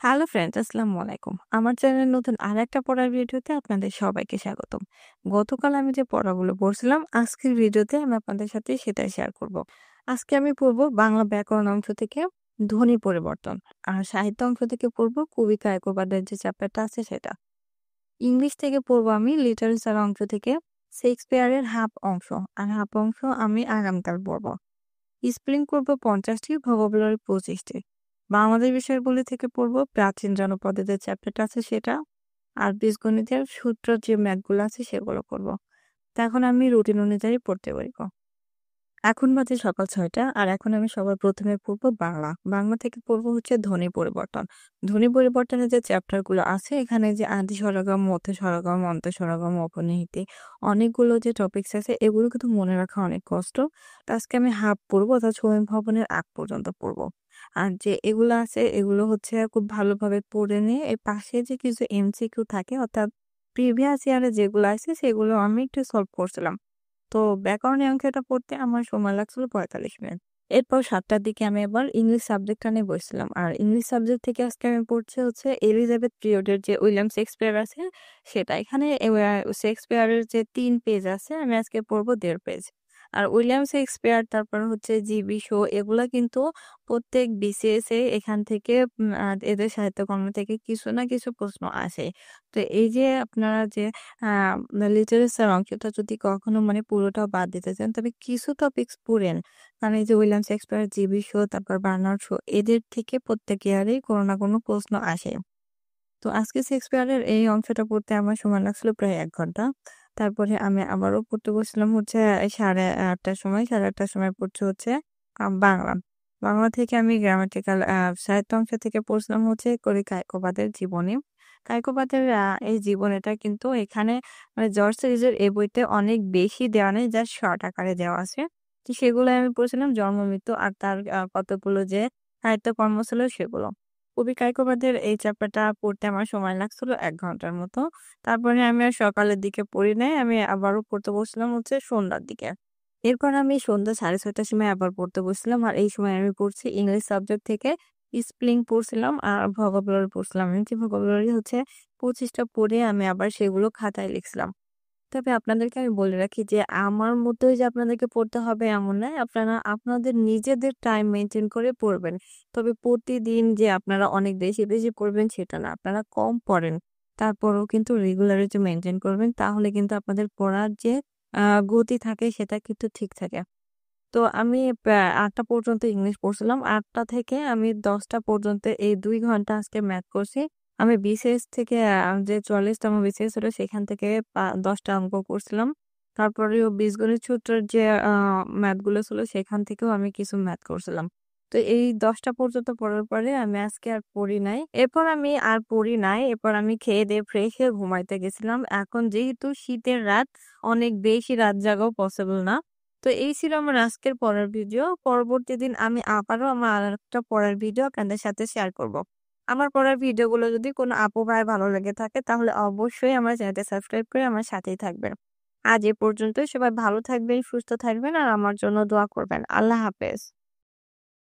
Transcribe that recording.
Hello friends, আসসালামু আলাইকুম। আমার চ্যানেলের নতুন আরেকটা পড়ার ভিডিওতে আপনাদের সবাইকে স্বাগতম। গতকাল আমি যে পড়াগুলো পড়ছিলাম, আজকের ভিডিওতে আমি আপনাদের সাথে সেটাই শেয়ার করব। আজকে আমি পড়ব বাংলা ব্যাকরণ অংশ থেকে ধ্বনি পরিবর্তন, আর সাহিত্য অংশ থেকে পড়ব কবিতা একবাদের যে চ্যাপ্টারটা আছে সেটা। ইংলিশ থেকে পড়ব আমি লিটারেচার অংশ থেকে শেক্সপিয়ারের হাফ অংশ, আর হাফ অংশ আমি আগামীকাল পড়ব। স্পেলিং করব 50টি, ভোকাবুলারি 25টি। বাংলাদেশ বিষয়গুলি থেকে পড়ব প্রাচীন জনপদের যে চ্যাপ্টারটা আছে সেটা, আর বীজগণিতের সূত্র যে ম্যাথগুলো আছে সেগুলো করব। তো এখন আমি রুটিন অনুযায়ী পড়তে বসব। এখন বাজে সকাল 6টা, আর এখন আমি সবার প্রথমে পড়বো বাংলা। বাংলা থেকে পড়বো হচ্ছে ধ্বনি পরিবর্তন। ধ্বনি পরিবর্তনের যে চ্যাপ্টার গুলো আছে, এখানে যে আদি স্বরগম, মধ্য স্বরগম, অন্ত স্বরগম, অপনিহিতি, অনেকগুলো যে টপিকস আছে এগুলো কিন্তু মনে রাখা অনেক কষ্ট। তো আজকে আমি হাফ পড়বো, অর্থাৎ সময় ভবনের আগ পর্যন্ত পড়বো। আর যে এগুলো আছে এগুলো হচ্ছে খুব ভালোভাবে পড়ে নিয়ে এর পাশে যে কিছু এমসিকিউ থাকে, অর্থাৎ প্রিভিয়াস ইয়ারে যেগুলো আছে সেগুলো আমি একটু সলভ করছিলাম। তো ব্যাকরণের অংশটা পড়তে আমার সময় লাগছিল 45 মিনিট। এরপর 7টার দিকে আমি আবার ইংলিশ সাবজেক্টটা নিয়ে বসছিলাম। আর ইংলিশ সাবজেক্ট থেকে আজকে আমি পড়ছি হচ্ছে এলিজাবেথ পিরিয়ডের যে উইলিয়াম শেক্সপিয়ার আছে সেটা। এখানে শেক্সপিয়ারের যে 3 পেজ আছে, আমি আজকে পড়বো 1.5 পেজ। আর উইলিয়াম শেক্সপিয়ার, তারপর হচ্ছে জিবি শো, এগুলা কিন্তু প্রত্যেক বিসিএস এ এখান থেকে এদের সাহিত্যকর্ম থেকে কিছু না কিছু প্রশ্ন আসে। তো এই যে আপনারা যে আহ লিটারেচার অংশটা যদি কখনো মানে পুরোটা বাদ দিতে চান, তবে কিছু টপিকস পড়েন। কারণ এই যে উইলিয়াম শেক্সপিয়ার, জিবি শো, তারপর বার্নার্ড শো, এদের থেকে প্রত্যেক ইয়ারেই কোনো না কোনো প্রশ্ন আসে। তো আজকে শেক্সপিয়ারের এই অংশটা পড়তে আমার সময় লাগছিল প্রায় 1 ঘন্টা। তারপরে আমি আবারও পড়তে বসছিলাম হচ্ছে 8:30টার সময়। 8:30টার সময় পড়ছি হচ্ছে বাংলা। বাংলা থেকে আমি গ্রামাটিক্যাল সাহিত্য অংশ থেকে পড়ছিলাম হচ্ছে কবি কায়কোবাদের জীবনী। কায়কোবাদের এই জীবনীটা কিন্তু এখানে মানে জর্জ সিরিজের এই বইতে অনেক বেশি দেওয়া নেই, জাস্ট শর্ট আকারে দেওয়া আছে। তো সেগুলো আমি পড়ছিলাম, জন্ম মৃত্যু আর তার কতগুলো যে সাহিত্যকর্ম ছিল সেগুলো। কবি কায়কোবাদের এই চ্যাপ্টারটা পড়তে আমার সময় লাগছিল 1 ঘন্টার মতো। তারপরে আমি আর সকালের দিকে পড়ি নাই। আমি আবারও পড়তে বসলাম হচ্ছে সন্ধ্যার দিকে। এরপর আমি সন্ধ্যা 6:30টার সময় আবার পড়তে বসছিলাম। আর এই সময় আমি পড়ছি ইংলিশ সাবজেক্ট থেকে স্পেলিং পড়ছিলাম আর ভোকাবুলারি পড়ছিলাম। আমি যে ভোকাবুলারি হচ্ছে 25টা পড়ে আমি আবার সেগুলো খাতায় লিখছিলাম। তবে আপনাদেরকে আমি বলে রাখি যে আমার মতোই যে আপনাদেরকে পড়তে হবে এমন নয়। আপনারা আপনাদের নিজেদের টাইম মেইনটেইন করে পড়বেন। তবে প্রতিদিন যে আপনারা অনেক বেশি, বেশি পড়বেন সেটা না। আপনারা কম পড়েন। তারপরেও কিন্তু রেগুলারিটি মেইনটেইন করবেন। তাহলে কিন্তু আপনাদের পড়ার যে আ গতি থাকে সেটা কিন্তু ঠিক থাকে। তো আমি 8টা পর্যন্ত ইংলিশ পড়ছিলাম। 8টা থেকে আমি 10টা পর্যন্ত এই 2 ঘন্টা আজকে ম্যাথ করছি। আমি বিসিএস থেকে যে 44তম বিসিএস হলো সেখান থেকে 10টা অঙ্ক করছিলাম। তারপরেও বীজগণিত সূত্রের যে ম্যাথ গুলো ছিল সেখান থেকেও আমি কিছু ম্যাথ করছিলাম। তো এই 10টা পর্যন্ত পড়ার পরে আমি আজকে আর পড়ি নাই। এরপর আমি আর পড়ি নাই। এরপর আমি খেয়ে-দেয়ে ফ্রেশ হয়ে ঘুমাইতে গেছিলাম। এখন যেহেতু শীতের রাত, অনেক বেশি রাত জাগাও পসিবল না। তো এই ছিল আমার আজকের পড়ার ভিডিও। পরবর্তী দিন আমি আবারও আমার আরেকটা পড়ার ভিডিও আপনাদের সাথে শেয়ার করব। আমার পড়ার ভিডিওগুলো যদি কোনো আপু ভাইয়ের ভালো লেগে থাকে তাহলে অবশ্যই আমার চ্যানেলটা সাবস্ক্রাইব করে আমার সাথেই থাকবেন। আজ এ পর্যন্তই। সবাই ভালো থাকবেন, সুস্থ থাকবেন আর আমার জন্য দোয়া করবেন। আল্লাহ হাফেজ।